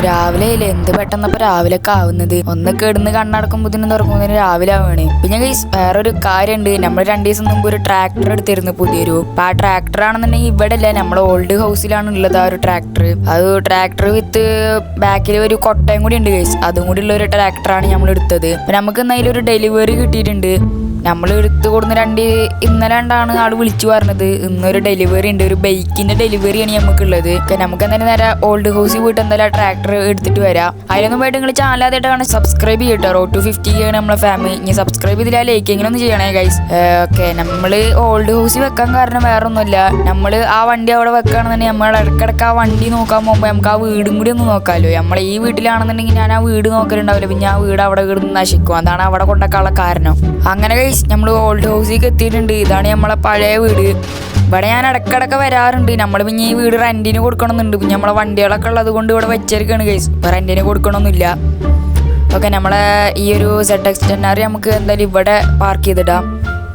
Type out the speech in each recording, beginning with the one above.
രാവിലെ ഇല്ല എന്ത് പെട്ടെന്നപ്പോ രാവിലൊക്കെ ആവുന്നത്. ഒന്ന് കിടന്ന് കണ്ണടക്കുമ്പോഴത്തേനും തുറക്കുമ്പോഴത്തേനും രാവിലെ ആവുകയാണ്. പിന്നെ ഗൈസ് വേറൊരു കാര്യമുണ്ട്, നമ്മൾ 2 ദിവസം മുമ്പ് ഒരു ട്രാക്ടർ എടുത്തിരുന്നു പുതിയൊരു. അപ്പൊ ആ ട്രാക്ടർ ആണെന്നുണ്ടെങ്കിൽ ഇവിടെ അല്ല, നമ്മുടെ ഓൾഡ് ഹൗസിലാണ് ഉള്ളത് ആ ഒരു ട്രാക്ടർ. അത് ട്രാക്ടർ വിത്ത് ബാക്കിൽ ഒരു കൊട്ടയും കൂടി ഉണ്ട് ഗൈസ്, അതും കൂടി ഉള്ള ഒരു ട്രാക്ടറാണ് നമ്മൾ എടുത്തത്. അപ്പൊ നമുക്ക് എന്തായാലും ഒരു ഡെലിവറി കിട്ടിയിട്ടുണ്ട്. നമ്മൾ എടുത്തു കൊടുന്ന് ഇന്നലെ രണ്ടാണ് ആൾ വിളിച്ചു പറഞ്ഞത് ഇന്നൊരു ഡെലിവറി ഉണ്ട്, ഒരു ബൈക്കിന്റെ ഡെലിവറിയാണ് നമുക്കുള്ളത്. നമുക്ക് എന്തായാലും നേരെ ഓൾഡ് ഹൗസിൽ പോയിട്ട് എന്തായാലും ട്രാക്ടർ എടുത്തിട്ട് വരാം. അതിനൊന്നും പോയിട്ട് നിങ്ങൾ ചാനൽ ആദ്യമായിട്ടാണ് സബ്സ്ക്രൈബ് ചെയ്യട്ടോ. റോഡ് 250 ആണ് നമ്മളെ ഫാമിലി. ഇനി സബ്സ്ക്രൈബ് ചെയ്തില്ല ലൈക്കിങ്ങനെ ഒന്ന് ചെയ്യണേ ഗൈസ്. ഓക്കെ, നമ്മൾ ഓൾഡ് ഹൗസിൽ വെക്കാൻ കാരണം വേറെ ഒന്നുമില്ല, നമ്മൾ ആ വണ്ടി അവിടെ വെക്കുകയാണെന്നുണ്ടെങ്കിൽ നമ്മൾ ഇടയ്ക്കിടയ്ക്ക് ആ വണ്ടി നോക്കാൻ പോകുമ്പോൾ നമുക്ക് ആ വീടും കൂടി ഒന്ന് നോക്കാമല്ലോ. നമ്മൾ ഈ വീട്ടിലാണെന്നുണ്ടെങ്കിൽ ഞാൻ ആ വീട് നോക്കലുണ്ടാവില്ല, പിന്നെ ആ വീട് അവിടെ കിടന്ന് നശിക്കും. അതാണ് അവിടെ കൊണ്ടാക്കാനുള്ള കാരണം. അങ്ങനെ നമ്മൾ ഓൾഡ് ഹൗസിലേക്ക് എത്തിയിട്ടുണ്ട്. ഇതാണ് നമ്മളെ പഴയ വീട്. ഇവിടെ ഞാൻ ഇടയ്ക്കിടയ്ക്ക് വരാറുണ്ട്. നമ്മൾ പിന്നെ ഈ വീട് റെന്റിന് കൊടുക്കണമെന്നുണ്ട്. പിന്നെ നമ്മളെ വണ്ടികളൊക്കെ ഉള്ളത് കൊണ്ട് ഇവിടെ വെച്ചേക്കാണ് ഗൈസ്, റെന്റിന് കൊടുക്കണമെന്നില്ല. ഓക്കെ, നമ്മളെ ഈ ഒരു ZX10R നമുക്ക് എന്തായാലും ഇവിടെ പാർക്ക് ചെയ്തിടാം.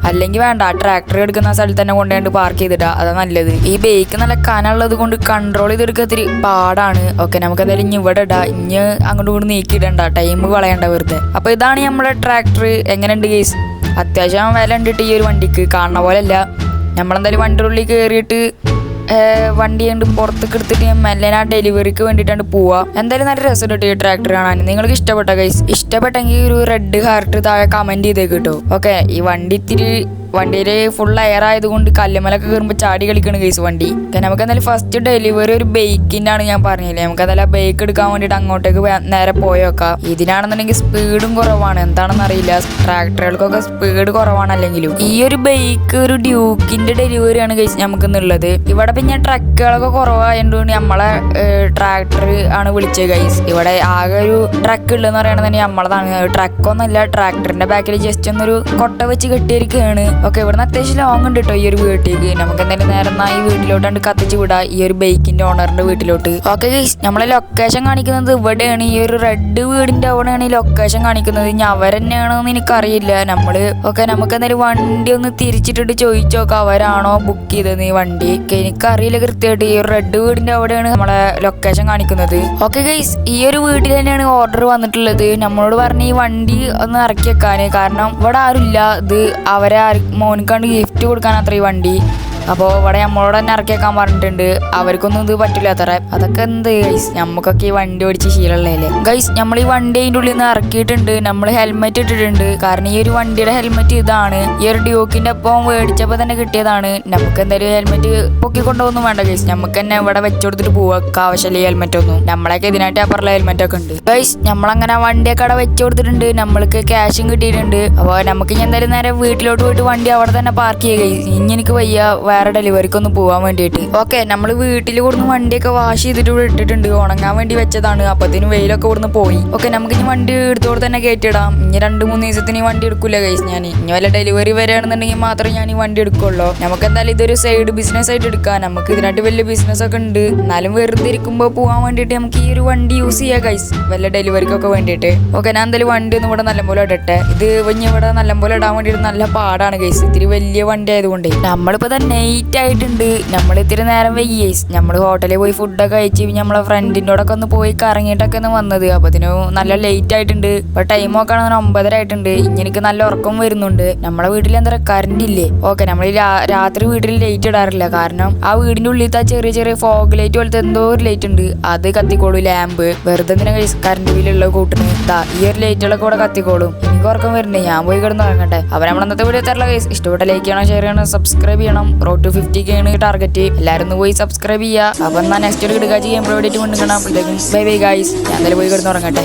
അല്ലെങ്കിൽ വേണ്ട, ട്രാക്ടർ എടുക്കുന്ന സ്ഥലത്ത് തന്നെ കൊണ്ടുപോയി പാർക്ക് ചെയ്തിടാം, അതാ നല്ലത്. ഈ ബൈക്ക് നല്ല കനമുള്ളത് കൊണ്ട് കൺട്രോൾ ചെയ്തെടുക്കാൻ ഇത്തിരി പാടാണ്. ഓക്കെ, നമുക്ക് എന്തായാലും ഇനി ഇവിടെ ഇടാം. ഇനി അങ്ങോട്ടും ഇങ്ങോട്ട് നീക്കിയിടണ്ട, ടൈം കളയണ്ട വെറുതെ. അപ്പോൾ ഇതാണ് നമ്മുടെ ട്രാക്ടർ. എങ്ങനെയുണ്ട് ഗൈസ്? അത്യാവശ്യം വില ഉണ്ടിട്ട് ഈ ഒരു വണ്ടിക്ക്, കാണുന്ന പോലെ അല്ല. നമ്മളെന്തായാലും വണ്ടിയുടെ ഉള്ളിൽ കയറിയിട്ട് വണ്ടി കണ്ട് പുറത്തേക്ക് എടുത്തിട്ട് മെല്ലെ ആ ഡെലിവറിക്ക് വേണ്ടിയിട്ടാണ് പോവുക. എന്തായാലും നല്ല രസമുണ്ട് ഈ ട്രാക്ടർ കാണാൻ. നിങ്ങൾക്ക് ഇഷ്ടപ്പെട്ട ഗൈസ്? ഇഷ്ടപ്പെട്ടെങ്കിൽ ഒരു റെഡ് ഹാർട്ട് താഴെ കമന്റ് ചെയ്തേക്ക് കേട്ടോ. ഓക്കെ, ഈ വണ്ടിയിൽ ഫുൾ എയർ ആയതുകൊണ്ട് കല്ലുമലൊക്കെ കയറുമ്പോൾ ചാടി കളിക്കണം ഗൈസ് വണ്ടി. നമുക്ക് എന്തായാലും ഫസ്റ്റ് ഡെലിവറി ഒരു ബൈക്കിൻ്റെ ആണ് ഞാൻ പറഞ്ഞില്ലേ. നമുക്ക് എന്തായാലും ബൈക്ക് എടുക്കാൻ വേണ്ടിയിട്ട് അങ്ങോട്ടേക്ക് നേരെ പോയേക്കാം. ഇതിനാണെന്നുണ്ടെങ്കിൽ സ്പീഡും കുറവാണ്, എന്താണെന്ന് അറിയില്ല. ട്രാക്ടറുകൾക്കൊക്കെ സ്പീഡ് കുറവാണ്. അല്ലെങ്കിലും ഈ ഒരു ബൈക്ക് ഒരു ഡ്യൂക്കിന്റെ ഡെലിവറിയാണ് ഗൈസ് നമുക്കെന്നുള്ളത്. ഇവിടെ പിന്നെ ട്രക്കുകളൊക്കെ കുറവായതുകൊണ്ട് നമ്മളെ ട്രാക്ടർ ആണ് വിളിച്ചത് ഗൈസ്. ഇവിടെ ആകെ ഒരു ട്രക്ക് ഉള്ളതെന്ന് പറയണത് നമ്മളതാണ്. ട്രക്കൊന്നുമല്ല, ട്രാക്ടറിന്റെ ബാക്കിൽ ജസ്റ്റ് ഒന്നൊരു കൊട്ട വെച്ച് കെട്ടിയിരിക്കുകയാണ്. ഓക്കെ, ഇവിടുന്ന് അത്യാവശ്യം ലോങ് ഉണ്ട് കേട്ടോ ഈ ഒരു വീട്ടിലേക്ക്. നമുക്ക് എന്തായാലും നേരെ ഈ വീട്ടിലോട്ടാണ്ട് കത്തിച്ച് വിടാം, ഈ ഒരു ബൈക്കിന്റെ ഓണറിന്റെ വീട്ടിലോട്ട്. ഓക്കെ ഗൈസ്, നമ്മളെ ലൊക്കേഷൻ കാണിക്കുന്നത് ഇവിടെയാണ്. ഈ ഒരു റെഡ് വീടിന്റെ അവിടെയാണ് ഈ ലൊക്കേഷൻ കാണിക്കുന്നത്. ഇനി അവരെന്നെയാണോന്ന് എനിക്കറിയില്ല. നമുക്ക് എന്തായാലും വണ്ടി ഒന്ന് തിരിച്ചിട്ടിട്ട് ചോദിച്ചു നോക്കാം, അവരാണോ ബുക്ക് ചെയ്തത് ഈ വണ്ടി. എനിക്കറിയില്ല കൃത്യമായിട്ട്. ഈ ഒരു റെഡ് വീടിന്റെ അവിടെയാണ് നമ്മളെ ലൊക്കേഷൻ കാണിക്കുന്നത്. ഓക്കെ ഗൈസ്, ഈ ഒരു വീട്ടിൽ തന്നെയാണ് ഓർഡർ വന്നിട്ടുള്ളത്. നമ്മളോട് പറഞ്ഞ ഈ വണ്ടി ഒന്ന് ഇറക്കി വെക്കാന്, കാരണം ഇവിടെ ആരുമില്ല. ഇത് അവരെ മോനിക്കാണ്ട് ഗിഫ്റ്റ് കൊടുക്കാൻ അത്ര ഈ വണ്ടി. അപ്പോൾ ഇവിടെ നമ്മളോട് തന്നെ ഇറക്കി വെക്കാൻ പറഞ്ഞിട്ടുണ്ട്. അവർക്കൊന്നും ഇത് പറ്റില്ല അത്ര. അതൊക്കെ എന്ത് ഗൈസ്, നമുക്കൊക്കെ ഈ വണ്ടി ഓടിച്ച് ശീലമുള്ളതല്ലേ ഗൈസ്. നമ്മൾ ഈ വണ്ടി അതിൻ്റെ ഉള്ളിൽ നിന്ന് ഇറക്കിയിട്ടുണ്ട്. നമ്മൾ ഹെൽമെറ്റ് ഇട്ടിട്ടുണ്ട്, കാരണം ഈ ഒരു വണ്ടിയുടെ ഹെൽമെറ്റ് ഇതാണ്. ഈ ഒരു ഡ്യൂക്കിന്റെ ഒപ്പം മേടിച്ചപ്പോൾ തന്നെ കിട്ടിയതാണ്. നമുക്ക് എന്തായാലും ഹെൽമെറ്റ് പൊക്കിക്കൊണ്ടൊന്നും വേണ്ട ഗൈസ്, നമുക്ക് തന്നെ ഇവിടെ വെച്ചുകൊടുത്തിട്ട് പോവാം ആവശ്യമില്ല ഈ ഹെൽമെറ്റ് ഒന്നും. നമ്മളൊക്കെ ഇതിനായിട്ട് അപ്പുറമുള്ള ഹെൽമെറ്റ് ഒക്കെ ഉണ്ട് ഗൈസ്. നമ്മളങ്ങനെ വണ്ടിയൊക്കെ അവിടെ വെച്ചു കൊടുത്തിട്ടുണ്ട്, നമ്മൾക്ക് ക്യാഷും കിട്ടിയിട്ടുണ്ട്. അപ്പോൾ നമുക്ക് ഇനി എന്തായാലും നേരെ വീട്ടിലോട്ട് പോയിട്ട് വണ്ടി അവിടെ തന്നെ പാർക്ക് ചെയ്യുക ഗൈസ്. ഇനി എനിക്ക് വയ്യ വേറെ ഡെലിവറിക്ക് ഒന്ന് പോകാൻ വേണ്ടിയിട്ട്. ഓക്കെ, നമ്മൾ വീട്ടിൽ കൊടുന്ന് വണ്ടിയൊക്കെ വാഷ് ചെയ്തിട്ട് ഇവിടെ ഇട്ടിട്ടുണ്ട്, ഉണങ്ങാൻ വേണ്ടി വെച്ചതാണ്. അപ്പത്തിന് വെയിലൊക്കെ ഇവിടുന്ന് പോയി. ഓക്കെ, നമുക്ക് ഇനി വണ്ടി എടുത്തോടെ തന്നെ കയറ്റിടാം. ഇനി 2-3 ദിവസത്തിന് ഈ വണ്ടി എടുക്കൂല ഗൈസ്. ഇനി വല്ല ഡെലിവറി വരികയാണെന്നുണ്ടെങ്കിൽ മാത്രമേ ഞാൻ ഈ വണ്ടി എടുക്കുള്ളൂ. നമുക്ക് എന്തായാലും ഇതൊരു സൈഡ് ബിസിനസ് ആയിട്ട് എടുക്കാം. നമുക്ക് ഇതിനായിട്ട് വലിയ ബിസിനസ് ഒക്കെ ഉണ്ട്. എന്നാലും വെറുതെ ഇരിക്കുമ്പോൾ പോകാൻ വേണ്ടിയിട്ട് നമുക്ക് ഈ ഒരു വണ്ടി യൂസ് ചെയ്യാം ഗൈസ്, വല്ല ഡെലിവറിക്കൊക്കെ വേണ്ടിയിട്ട്. ഓക്കെ, ഞാൻ എന്തായാലും വണ്ടി ഒന്നും ഇവിടെ നല്ലപോലെ ഇടട്ടെ. ഇത് ഇവിടെ നല്ലപോലെ ഇടാൻ വേണ്ടിയിട്ട് നല്ല പാടാണ് ഗൈസ്, ഇത്തിരി വലിയ വണ്ടി ആയതുകൊണ്ട്. നമ്മളിപ്പോൾ തന്നെ ലേറ്റ് ആയിട്ടുണ്ട്. നമ്മൾ ഇത്തിരി നേരം വൈകി. നമ്മൾ ഹോട്ടലിൽ പോയി ഫുഡൊക്കെ കഴിച്ച് നമ്മളെ ഫ്രണ്ടിൻ്റെ കൂടെ ഒക്കെ ഒന്ന് പോയി കറങ്ങിയിട്ടൊക്കെ ഒന്ന് വന്നത്. അപ്പോൾ അതിന് നല്ല ലേറ്റ് ആയിട്ടുണ്ട്. ഇപ്പോൾ ടൈം നോക്കുകയാണെങ്കിൽ 9:30 ആയിട്ടുണ്ട്. ഇനി എനിക്ക് നല്ല ഉറക്കം വരുന്നുണ്ട്. നമ്മളെ വീട്ടിൽ എന്താ കറണ്ട് ഇല്ലേ? ഓക്കെ, നമ്മൾ രാത്രി വീട്ടിൽ ലൈറ്റ് ഇടാറില്ല, കാരണം ആ വീടിൻ്റെ ഉള്ളിലത്തെ ചെറിയ ചെറിയ ഫോഗ് ലൈറ്റ് പോലത്തെ എന്തോ ഒരു ലൈറ്റ് ഉണ്ട്, അത് കത്തിക്കോളൂ. ലാമ്പ് വെറുതെ എന്തിനാ കറണ്ട് ബില്ലുള്ള കൂട്ടുന്നു. ഈ ഒരു ലൈറ്റുകളൊക്കെ കൂടെ കത്തിക്കോളും. എനിക്ക് ഉറക്കം വരുന്നുണ്ട്, ഞാൻ പോയി കിടന്ന് ഇറങ്ങട്ടെ. അപ്പോൾ നമ്മൾ അന്നത്തെ വീഡിയോ തരല ഗൈസ്. ഇഷ്ടപ്പെട്ട ലൈക്ക് ചെയ്യണം, ഷെയർ ചെയ്യണം, സബ്സ്ക്രൈബ് ചെയ്യണം. റോഡ് 250 ആണ് ടാർഗറ്റ്. എല്ലാവരും ഒന്ന് പോയി സബ്സ്ക്രൈബ് ചെയ്യുക. അപ്പം എന്നാൽ നെക്സ്റ്റ് ഒരു കിടക്കാച്ച് ചെയ്യുമ്പോൾ വേണ്ടിയിട്ട് കൊണ്ടുക്കണം. Bye bye guys. ഞാൻ എന്തായാലും പോയി കിടന്ന് ഉറങ്ങട്ടെ.